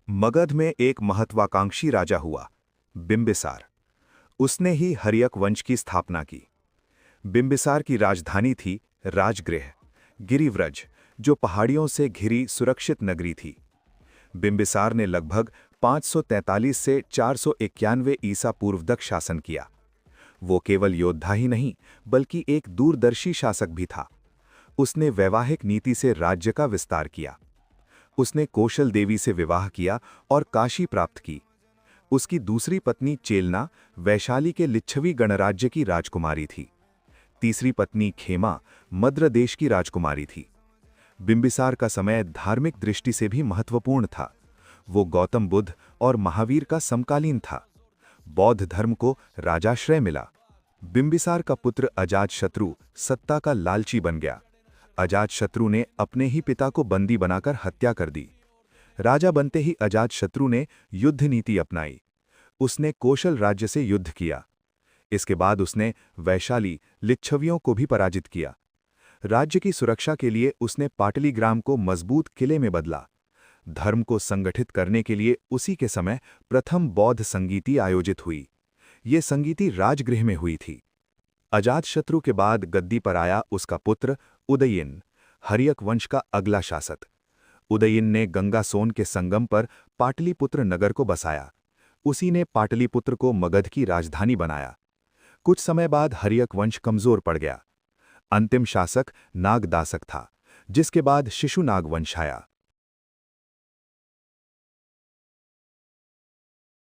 मगध में एक महत्वाकांक्षी राजा हुआ, बिंबिसार। उसने ही हर्यक वंश की स्थापना की। बिंबिसार की राजधानी थी राजगृह, गिरिव्रज, जो पहाड़ियों से घिरी सुरक्षित नगरी थी। बिंबिसार ने लगभग 543 से 491 ईसा पूर्व तक शासन किया। वो केवल योद्धा ही नहीं, बल्कि एक दूरदर्शी शासक भी था। उसने वैवाहिक नीति से राज्य का विस्तार किया। उसने कौशल देवी से विवाह किया और काशी प्राप्त की। उसकी दूसरी पत्नी चेलना वैशाली के लिच्छवी गणराज्य की राजकुमारी थी। तीसरी पत्नी खेमा मद्र देश की राजकुमारी थी। बिंबिसार का समय धार्मिक दृष्टि से भी महत्वपूर्ण था। वो गौतम बुद्ध और महावीर का समकालीन था। बौद्ध धर्म को राजाश्रय मिला। बिंबिसार का पुत्र अजातशत्रु सत्ता का लालची बन गया। अजातशत्रु ने अपने ही पिता को बंदी बनाकर हत्या कर दी। राजा बनते ही अजातशत्रु ने युद्ध नीति अपनाई। उसने कौशल राज्य से युद्ध किया। इसके बाद उसने वैशाली लिच्छवियों को भी पराजित किया। राज्य की सुरक्षा के लिए उसने पाटलीग्राम को मजबूत किले में बदला। धर्म को संगठित करने के लिए उसी के समय प्रथम बौद्ध संगीति आयोजित हुई। ये संगीति राजगृह में हुई थी। अजातशत्रु के बाद गद्दी पर आया उसका पुत्र उदयिन, हर्यक वंश का अगला शासक। उदयिन ने गंगा सोन के संगम पर पाटलिपुत्र नगर को बसाया। उसी ने पाटलिपुत्र को मगध की राजधानी बनाया। कुछ समय बाद हर्यक वंश कमजोर पड़ गया। अंतिम शासक नागदासक था, जिसके बाद शिशुनाग वंश आया।